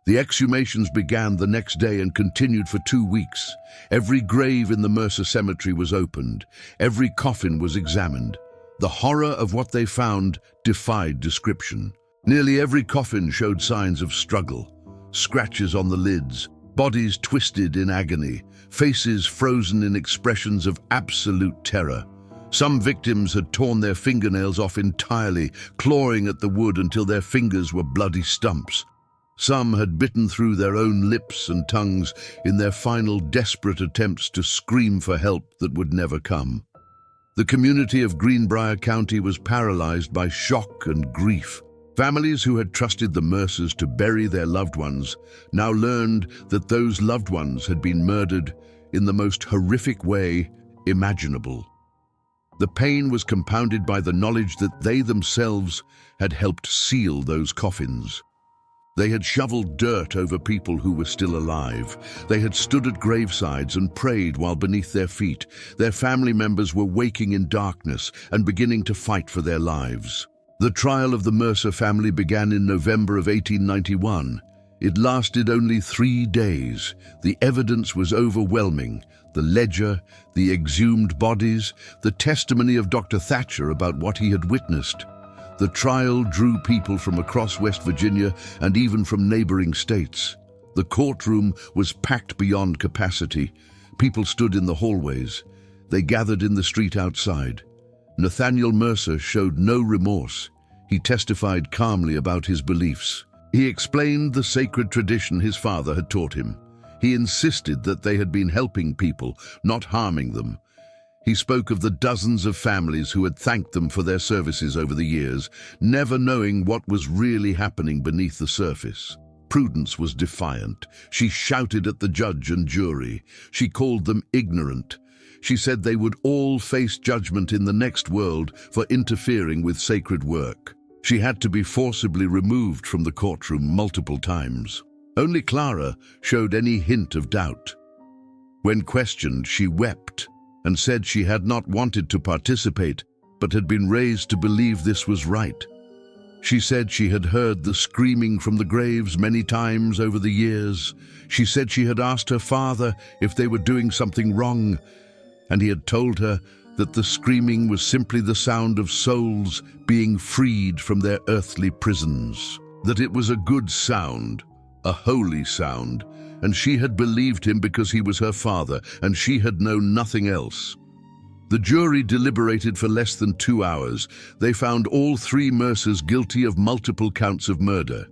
The exhumations began the next day and continued for 2 weeks. Every grave in the Mercer cemetery was opened. Every coffin was examined. The horror of what they found defied description. Nearly every coffin showed signs of struggle. Scratches on the lids, bodies twisted in agony, faces frozen in expressions of absolute terror. Some victims had torn their fingernails off entirely, clawing at the wood until their fingers were bloody stumps. Some had bitten through their own lips and tongues in their final desperate attempts to scream for help that would never come. The community of Greenbrier County was paralyzed by shock and grief. Families who had trusted the Mercers to bury their loved ones now learned that those loved ones had been murdered in the most horrific way imaginable. The pain was compounded by the knowledge that they themselves had helped seal those coffins. They had shoveled dirt over people who were still alive. They had stood at gravesides and prayed while beneath their feet. Their family members were waking in darkness and beginning to fight for their lives. The trial of the Mercer family began in November of 1891. It lasted only 3 days. The evidence was overwhelming. The ledger, the exhumed bodies, the testimony of Dr. Thatcher about what he had witnessed. The trial drew people from across West Virginia and even from neighboring states. The courtroom was packed beyond capacity. People stood in the hallways. They gathered in the street outside. Nathaniel Mercer showed no remorse. He testified calmly about his beliefs. He explained the sacred tradition his father had taught him. He insisted that they had been helping people, not harming them. He spoke of the dozens of families who had thanked them for their services over the years, never knowing what was really happening beneath the surface. Prudence was defiant. She shouted at the judge and jury. She called them ignorant. She said they would all face judgment in the next world for interfering with sacred work. She had to be forcibly removed from the courtroom multiple times. Only Clara showed any hint of doubt. When questioned, she wept and said she had not wanted to participate, but had been raised to believe this was right. She said she had heard the screaming from the graves many times over the years. She said she had asked her father if they were doing something wrong, and he had told her that the screaming was simply the sound of souls being freed from their earthly prisons, that it was a good sound, a holy sound, and she had believed him because he was her father, and she had known nothing else. The jury deliberated for less than 2 hours. They found all 3 Mercers guilty of multiple counts of murder.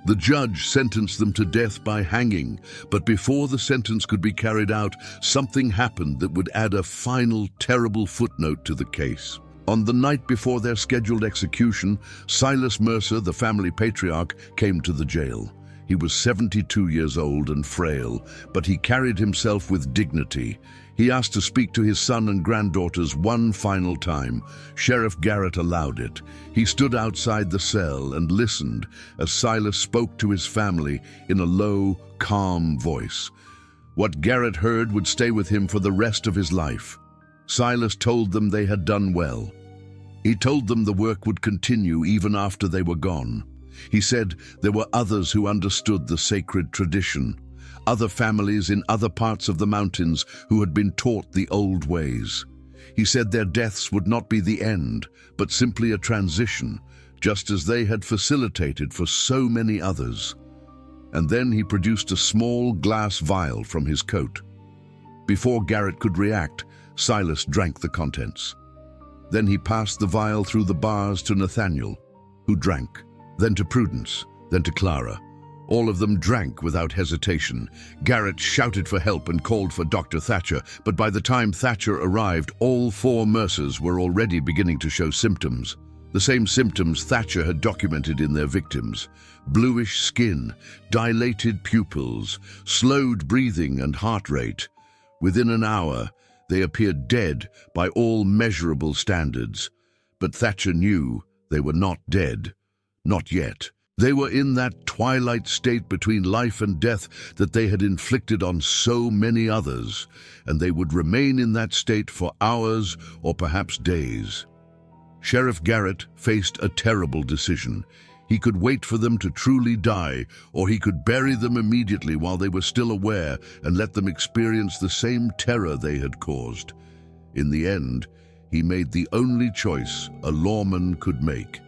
The judge sentenced them to death by hanging, but before the sentence could be carried out, something happened that would add a final terrible footnote to the case. On the night before their scheduled execution, Silas Mercer, the family patriarch, came to the jail. He was 72 years old and frail, but he carried himself with dignity. He asked to speak to his son and granddaughters one final time. Sheriff Garrett allowed it. He stood outside the cell and listened as Silas spoke to his family in a low, calm voice. What Garrett heard would stay with him for the rest of his life. Silas told them they had done well. He told them the work would continue even after they were gone. He said there were others who understood the sacred tradition. other families in other parts of the mountains who had been taught the old ways. He said their deaths would not be the end, but simply a transition, just as they had facilitated for so many others. And then he produced a small glass vial from his coat. Before Garrett could react, Silas drank the contents. Then he passed the vial through the bars to Nathaniel, who drank, then to Prudence, then to Clara. All of them drank without hesitation. Garrett shouted for help and called for Dr. Thatcher, but by the time Thatcher arrived, all 4 Mercers were already beginning to show symptoms. The same symptoms Thatcher had documented in their victims: bluish skin, dilated pupils, slowed breathing and heart rate. Within an hour, they appeared dead by all measurable standards. But Thatcher knew they were not dead. Not yet. They were in that twilight state between life and death that they had inflicted on so many others, and they would remain in that state for hours or perhaps days. Sheriff Garrett faced a terrible decision. He could wait for them to truly die, or he could bury them immediately while they were still aware and let them experience the same terror they had caused. In the end, he made the only choice a lawman could make.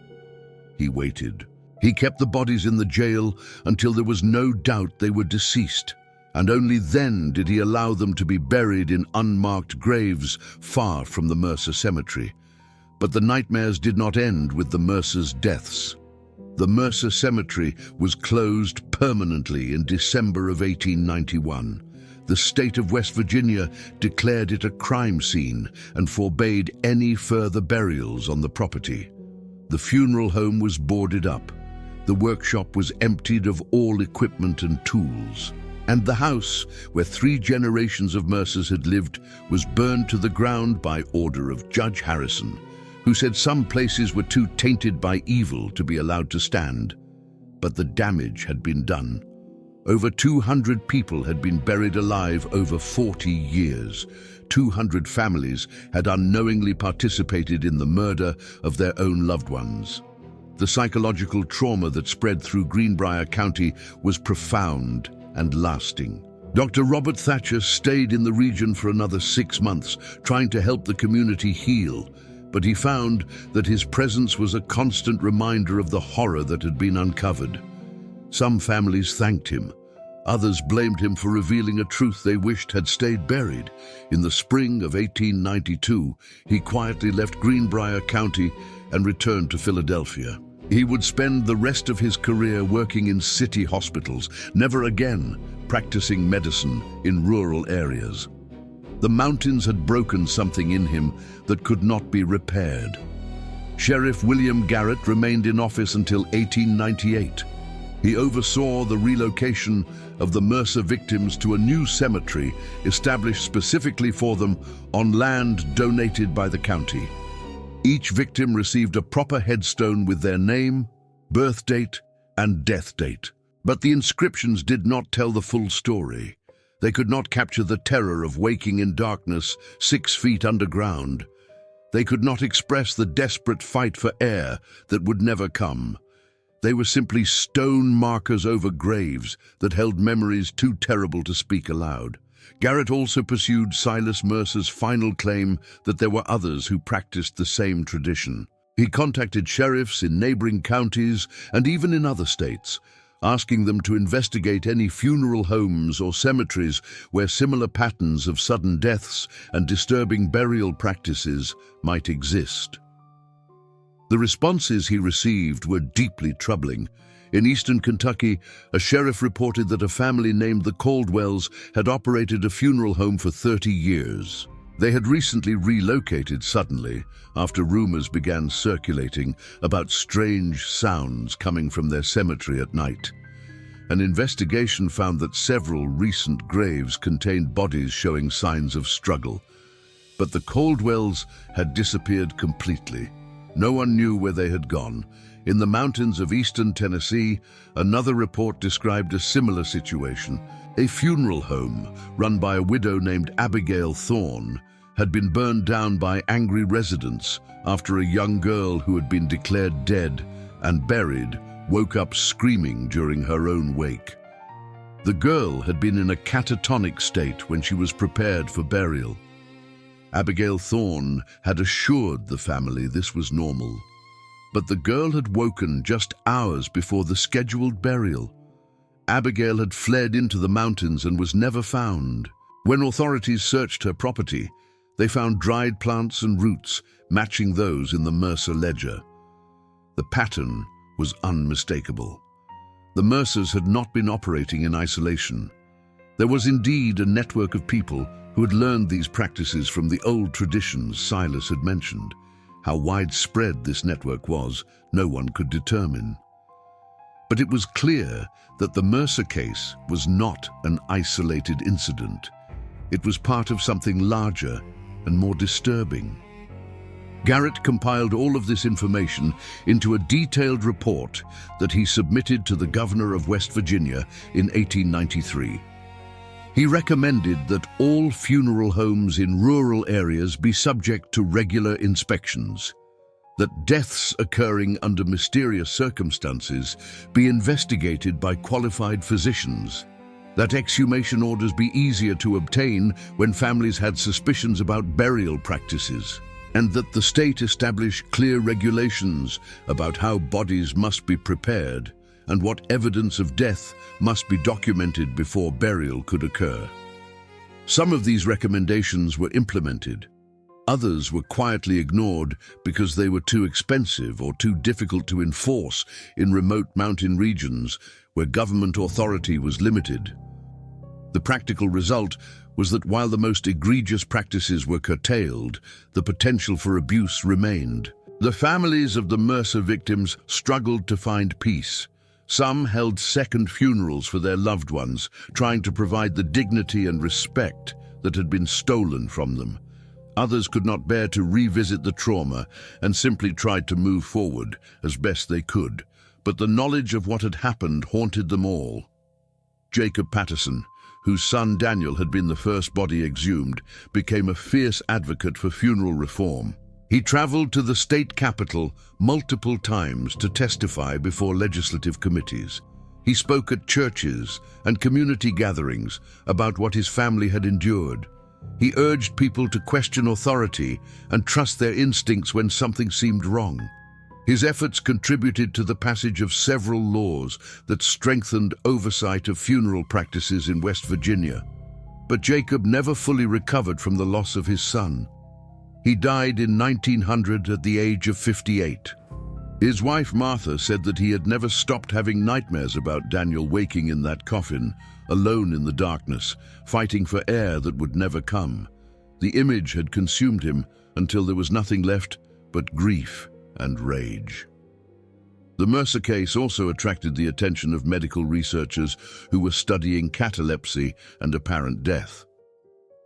He waited. He kept the bodies in the jail until there was no doubt they were deceased, and only then did he allow them to be buried in unmarked graves far from the Mercer cemetery. But the nightmares did not end with the Mercers' deaths. The Mercer cemetery was closed permanently in December of 1891. The state of West Virginia declared it a crime scene and forbade any further burials on the property. The funeral home was boarded up. The workshop was emptied of all equipment and tools. And the house, where 3 generations of Mercers had lived, was burned to the ground by order of Judge Harrison, who said some places were too tainted by evil to be allowed to stand. But the damage had been done. Over 200 people had been buried alive over 40 years. 200 families had unknowingly participated in the murder of their own loved ones. The psychological trauma that spread through Greenbrier County was profound and lasting. Dr. Robert Thatcher stayed in the region for another 6 months, trying to help the community heal, but he found that his presence was a constant reminder of the horror that had been uncovered. Some families thanked him. Others blamed him for revealing a truth they wished had stayed buried. In the spring of 1892, he quietly left Greenbrier County and returned to Philadelphia. He would spend the rest of his career working in city hospitals, never again practicing medicine in rural areas. The mountains had broken something in him that could not be repaired. Sheriff William Garrett remained in office until 1898. He oversaw the relocation of the Mercer victims to a new cemetery established specifically for them on land donated by the county. Each victim received a proper headstone with their name, birth date, and death date. But the inscriptions did not tell the full story. They could not capture the terror of waking in darkness 6 feet underground. They could not express the desperate fight for air that would never come. They were simply stone markers over graves that held memories too terrible to speak aloud. Garrett also pursued Silas Mercer's final claim that there were others who practiced the same tradition. He contacted sheriffs in neighboring counties and even in other states, asking them to investigate any funeral homes or cemeteries where similar patterns of sudden deaths and disturbing burial practices might exist. The responses he received were deeply troubling. In eastern Kentucky, a sheriff reported that a family named the Caldwells had operated a funeral home for 30 years. They had recently relocated suddenly after rumors began circulating about strange sounds coming from their cemetery at night. An investigation found that several recent graves contained bodies showing signs of struggle. But the Caldwells had disappeared completely. No one knew where they had gone. In the mountains of eastern Tennessee, another report described a similar situation. A funeral home, run by a widow named Abigail Thorne, had been burned down by angry residents after a young girl who had been declared dead and buried woke up screaming during her own wake. The girl had been in a catatonic state when she was prepared for burial. Abigail Thorne had assured the family this was normal, but the girl had woken just hours before the scheduled burial. Abigail had fled into the mountains and was never found. When authorities searched her property, they found dried plants and roots matching those in the Mercer ledger. The pattern was unmistakable. The Mercers had not been operating in isolation. There was indeed a network of people who had learned these practices from the old traditions Silas had mentioned. How widespread this network was, no one could determine. But it was clear that the Mercer case was not an isolated incident. It was part of something larger and more disturbing. Garrett compiled all of this information into a detailed report that he submitted to the governor of West Virginia in 1893. He recommended that all funeral homes in rural areas be subject to regular inspections, that deaths occurring under mysterious circumstances be investigated by qualified physicians, that exhumation orders be easier to obtain when families had suspicions about burial practices, and that the state establish clear regulations about how bodies must be prepared and what evidence of death must be documented before burial could occur. Some of these recommendations were implemented. Others were quietly ignored because they were too expensive or too difficult to enforce in remote mountain regions where government authority was limited. The practical result was that while the most egregious practices were curtailed, the potential for abuse remained. The families of the Mercer victims struggled to find peace. Some held second funerals for their loved ones, trying to provide the dignity and respect that had been stolen from them. Others could not bear to revisit the trauma and simply tried to move forward as best they could. But the knowledge of what had happened haunted them all. Jacob Patterson, whose son Daniel had been the first body exhumed, became a fierce advocate for funeral reform. He traveled to the state capitol multiple times to testify before legislative committees. He spoke at churches and community gatherings about what his family had endured. He urged people to question authority and trust their instincts when something seemed wrong. His efforts contributed to the passage of several laws that strengthened oversight of funeral practices in West Virginia. But Jacob never fully recovered from the loss of his son. He died in 1900 at the age of 58. His wife Martha said that he had never stopped having nightmares about Daniel waking in that coffin, alone in the darkness, fighting for air that would never come. The image had consumed him until there was nothing left but grief and rage. The Mercer case also attracted the attention of medical researchers who were studying catalepsy and apparent death.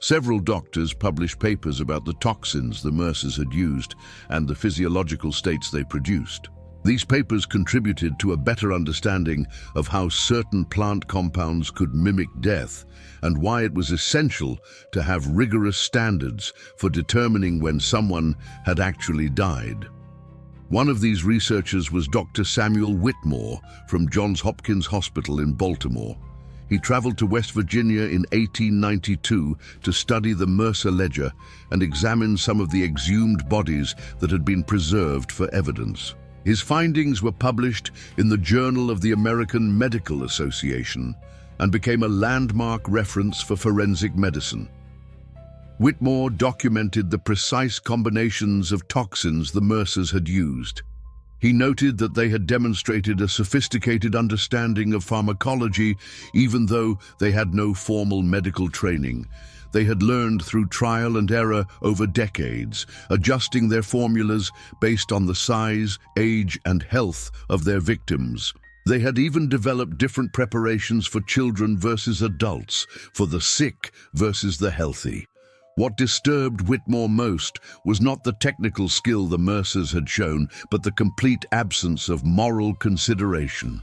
Several doctors published papers about the toxins the Mercers had used and the physiological states they produced. These papers contributed to a better understanding of how certain plant compounds could mimic death and why it was essential to have rigorous standards for determining when someone had actually died. One of these researchers was Dr. Samuel Whitmore from Johns Hopkins Hospital in Baltimore. He traveled to West Virginia in 1892 to study the Mercer ledger and examine some of the exhumed bodies that had been preserved for evidence. His findings were published in the Journal of the American Medical Association and became a landmark reference for forensic medicine. Whitmore documented the precise combinations of toxins the Mercers had used. He noted that they had demonstrated a sophisticated understanding of pharmacology even though they had no formal medical training. They had learned through trial and error over decades, adjusting their formulas based on the size, age, and health of their victims. They had even developed different preparations for children versus adults, for the sick versus the healthy. What disturbed Whitmore most was not the technical skill the Mercers had shown, but the complete absence of moral consideration.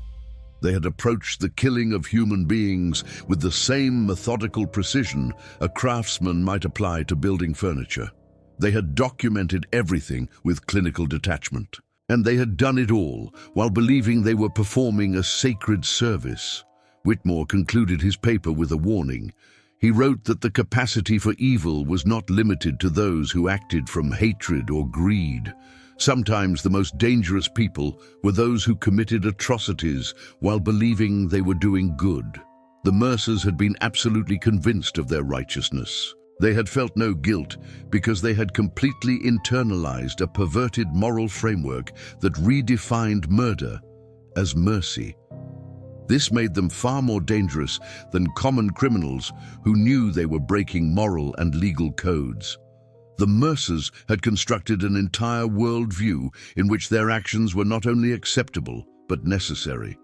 They had approached the killing of human beings with the same methodical precision a craftsman might apply to building furniture. They had documented everything with clinical detachment, and they had done it all while believing they were performing a sacred service. Whitmore concluded his paper with a warning. He wrote that the capacity for evil was not limited to those who acted from hatred or greed. Sometimes the most dangerous people were those who committed atrocities while believing they were doing good. The Mercers had been absolutely convinced of their righteousness. They had felt no guilt because they had completely internalized a perverted moral framework that redefined murder as mercy. This made them far more dangerous than common criminals who knew they were breaking moral and legal codes. The Mercers had constructed an entire worldview in which their actions were not only acceptable but necessary.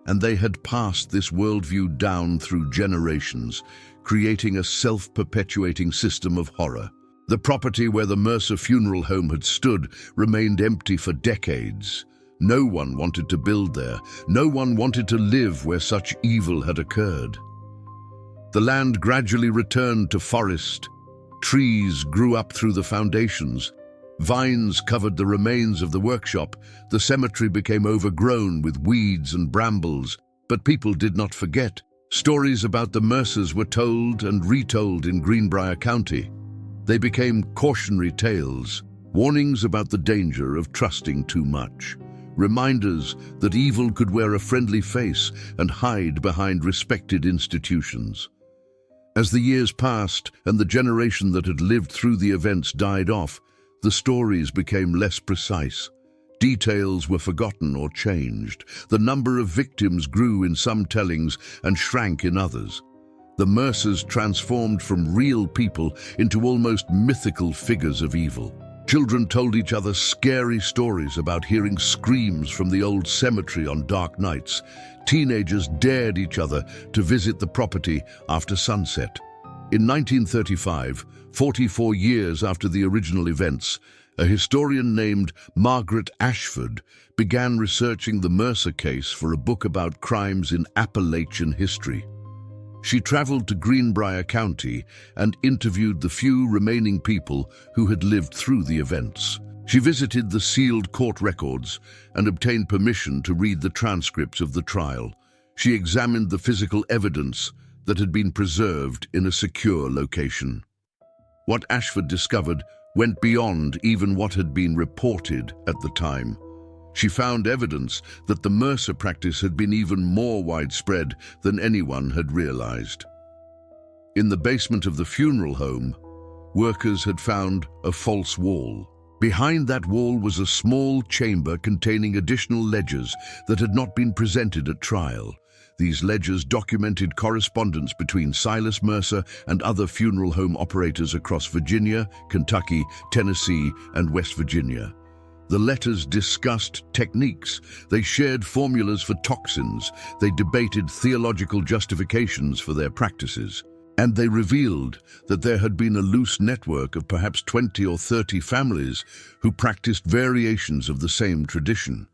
And they had passed this worldview down through generations, creating a self-perpetuating system of horror. The property where the Mercer funeral home had stood remained empty for decades. No one wanted to build there. No one wanted to live where such evil had occurred. The land gradually returned to forest. Trees grew up through the foundations. Vines covered the remains of the workshop. The cemetery became overgrown with weeds and brambles. But people did not forget. Stories about the Mercers were told and retold in Greenbrier County. They became cautionary tales, warnings about the danger of trusting too much. Reminders that evil could wear a friendly face and hide behind respected institutions. As the years passed and the generation that had lived through the events died off, the stories became less precise. Details were forgotten or changed. The number of victims grew in some tellings and shrank in others. The Mercers transformed from real people into almost mythical figures of evil. Children told each other scary stories about hearing screams from the old cemetery on dark nights. Teenagers dared each other to visit the property after sunset. In 1935, 44 years after the original events, a historian named Margaret Ashford began researching the Mercer case for a book about crimes in Appalachian history. She traveled to Greenbrier County and interviewed the few remaining people who had lived through the events. She visited the sealed court records and obtained permission to read the transcripts of the trial. She examined the physical evidence that had been preserved in a secure location. What Ashford discovered went beyond even what had been reported at the time. She found evidence that the Mercer practice had been even more widespread than anyone had realized. In the basement of the funeral home, workers had found a false wall. Behind that wall was a small chamber containing additional ledgers that had not been presented at trial. These ledgers documented correspondence between Silas Mercer and other funeral home operators across Virginia, Kentucky, Tennessee, and West Virginia. The letters discussed techniques. They shared formulas for toxins. They debated theological justifications for their practices. And they revealed that there had been a loose network of perhaps 20 or 30 families who practiced variations of the same tradition.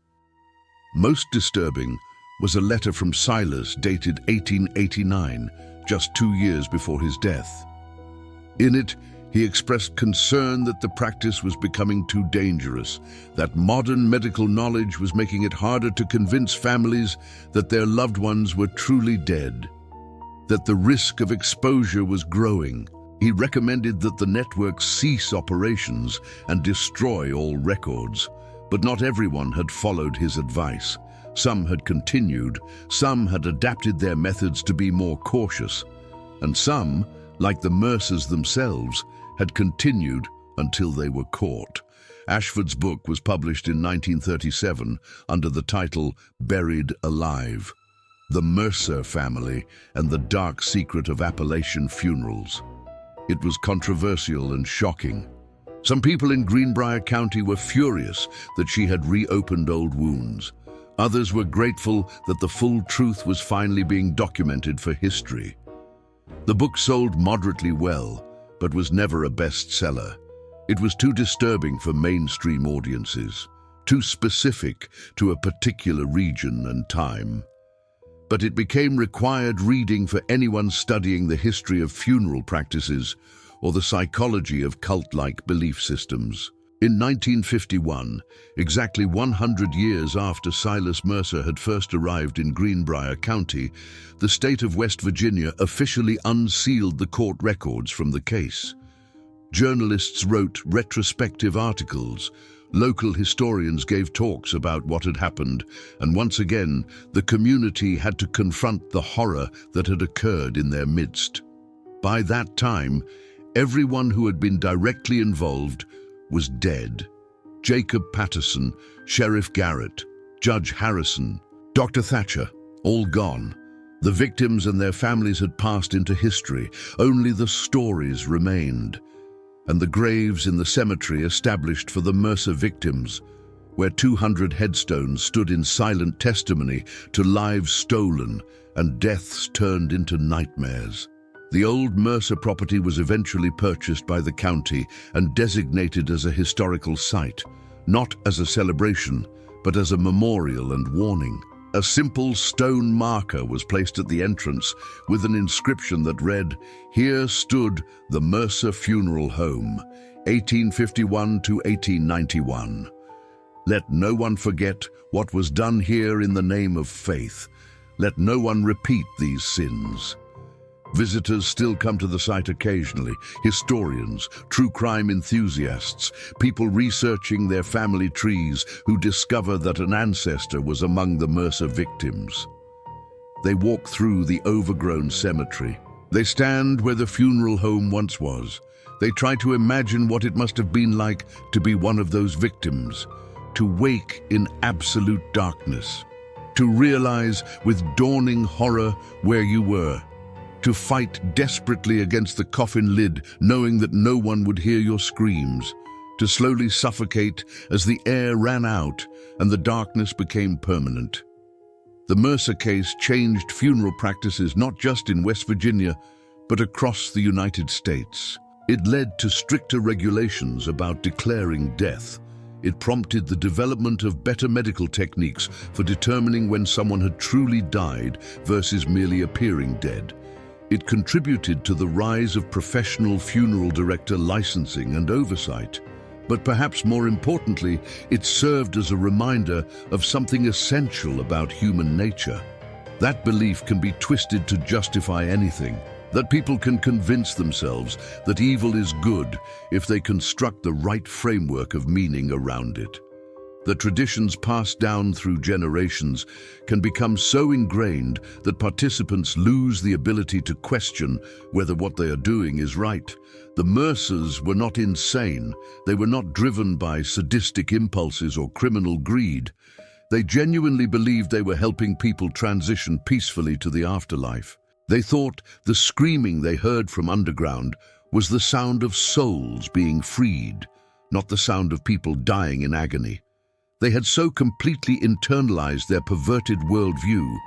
Most disturbing was a letter from Silas dated 1889, just 2 years before his death. In it, he expressed concern that the practice was becoming too dangerous, that modern medical knowledge was making it harder to convince families that their loved ones were truly dead, that the risk of exposure was growing. He recommended that the network cease operations and destroy all records, but not everyone had followed his advice. Some had continued, some had adapted their methods to be more cautious, and some, like the Mercers themselves, had continued until they were caught. Ashford's book was published in 1937 under the title Buried Alive: The Mercer Family and the Dark Secret of Appalachian Funerals. It was controversial and shocking. Some people in Greenbrier County were furious that she had reopened old wounds. Others were grateful that the full truth was finally being documented for history. The book sold moderately well, but was never a bestseller. It was too disturbing for mainstream audiences, too specific to a particular region and time. But it became required reading for anyone studying the history of funeral practices or the psychology of cult-like belief systems. In 1951, exactly 100 years after Silas Mercer had first arrived in Greenbrier County, the state of West Virginia officially unsealed the court records from the case. Journalists wrote retrospective articles, local historians gave talks about what had happened, and once again, the community had to confront the horror that had occurred in their midst. By that time, everyone who had been directly involved was dead. Jacob Patterson, Sheriff Garrett, Judge Harrison, Dr. Thatcher, all gone. The victims and their families had passed into history. Only the stories remained. And the graves in the cemetery established for the Mercer victims, where 200 headstones stood in silent testimony to lives stolen and deaths turned into nightmares. The old Mercer property was eventually purchased by the county and designated as a historical site, not as a celebration, but as a memorial and warning. A simple stone marker was placed at the entrance with an inscription that read, "Here stood the Mercer Funeral Home, 1851 to 1891. Let no one forget what was done here in the name of faith. Let no one repeat these sins." Visitors still come to the site occasionally, historians, true crime enthusiasts, people researching their family trees who discover that an ancestor was among the Mercer victims. They walk through the overgrown cemetery. They stand where the funeral home once was. They try to imagine what it must have been like to be one of those victims, to wake in absolute darkness, to realize with dawning horror where you were, to fight desperately against the coffin lid, knowing that no one would hear your screams, to slowly suffocate as the air ran out and the darkness became permanent. The Mercer case changed funeral practices not just in West Virginia, but across the United States. It led to stricter regulations about declaring death. It prompted the development of better medical techniques for determining when someone had truly died versus merely appearing dead. It contributed to the rise of professional funeral director licensing and oversight. But perhaps more importantly, it served as a reminder of something essential about human nature. That belief can be twisted to justify anything, that people can convince themselves that evil is good if they construct the right framework of meaning around it. The traditions passed down through generations can become so ingrained that participants lose the ability to question whether what they are doing is right. The Mercers were not insane. They were not driven by sadistic impulses or criminal greed. They genuinely believed they were helping people transition peacefully to the afterlife. They thought the screaming they heard from underground was the sound of souls being freed, not the sound of people dying in agony. They had so completely internalized their perverted worldview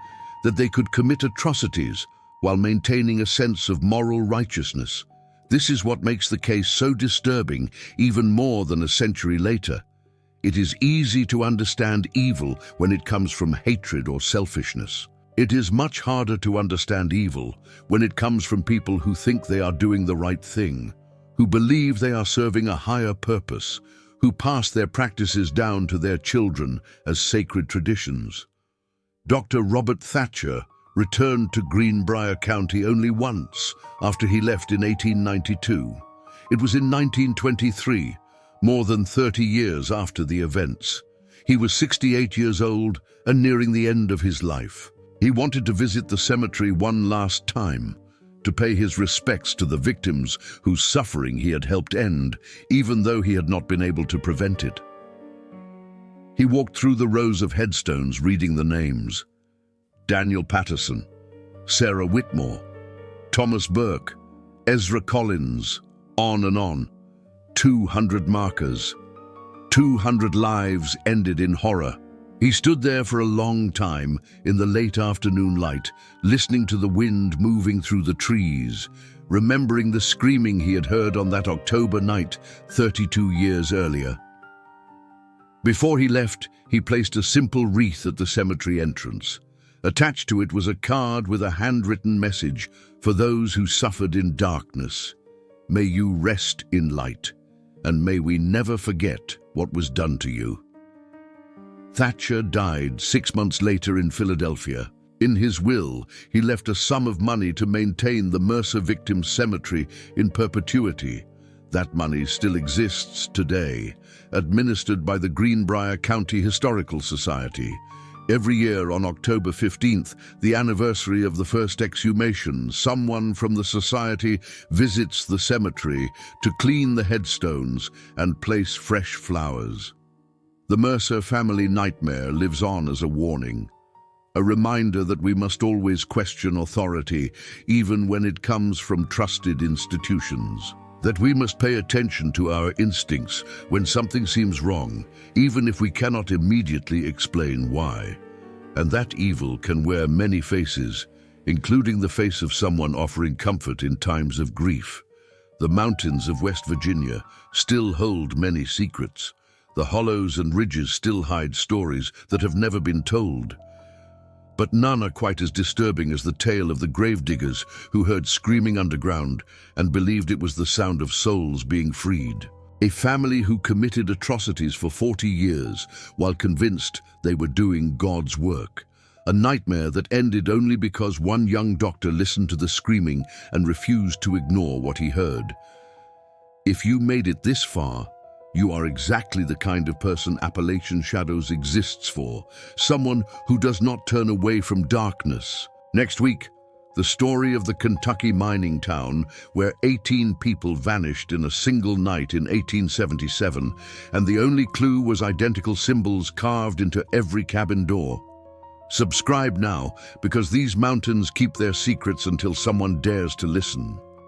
that they could commit atrocities while maintaining a sense of moral righteousness. This is what makes the case so disturbing, even more than a century later. It is easy to understand evil when it comes from hatred or selfishness. It is much harder to understand evil when it comes from people who think they are doing the right thing, who believe they are serving a higher purpose, who pass their practices down to their children as sacred traditions. Dr. Robert Thatcher returned to Greenbrier County only once after he left in 1892. It was in 1923, more than 30 years after the events. He was 68 years old and nearing the end of his life. He wanted to visit the cemetery one last time, to pay his respects to the victims whose suffering he had helped end, even though he had not been able to prevent it. He walked through the rows of headstones reading the names. Daniel Patterson, Sarah Whitmore, Thomas Burke, Ezra Collins, on and on. 200 markers. 200 lives ended in horror. He stood there for a long time in the late afternoon light, listening to the wind moving through the trees, remembering the screaming he had heard on that October night 32 years earlier. Before he left, he placed a simple wreath at the cemetery entrance. Attached to it was a card with a handwritten message for those who suffered in darkness. May you rest in light. and may we never forget what was done to you. Thatcher died 6 months later in Philadelphia. In his will, he left a sum of money to maintain the Mercer victims' cemetery in perpetuity. That money still exists today, administered by the Greenbrier County Historical Society. Every year on October 15th, the anniversary of the first exhumation, someone from the society visits the cemetery to clean the headstones and place fresh flowers. The Mercer family nightmare lives on as a warning, a reminder that we must always question authority, even when it comes from trusted institutions. That we must pay attention to our instincts when something seems wrong, even if we cannot immediately explain why. And that evil can wear many faces, including the face of someone offering comfort in times of grief. The mountains of West Virginia still hold many secrets. The hollows and ridges still hide stories that have never been told. But none are quite as disturbing as the tale of the Gravediggers who heard screaming underground and believed it was the sound of souls being freed. A family who committed atrocities for 40 years while convinced they were doing God's work. A nightmare that ended only because one young doctor listened to the screaming and refused to ignore what he heard. If you made it this far, you are exactly the kind of person Appalachian Shadows exists for, someone who does not turn away from darkness. Next week, the story of the Kentucky mining town where 18 people vanished in a single night in 1877, and the only clue was identical symbols carved into every cabin door. Subscribe now, because these mountains keep their secrets until someone dares to listen.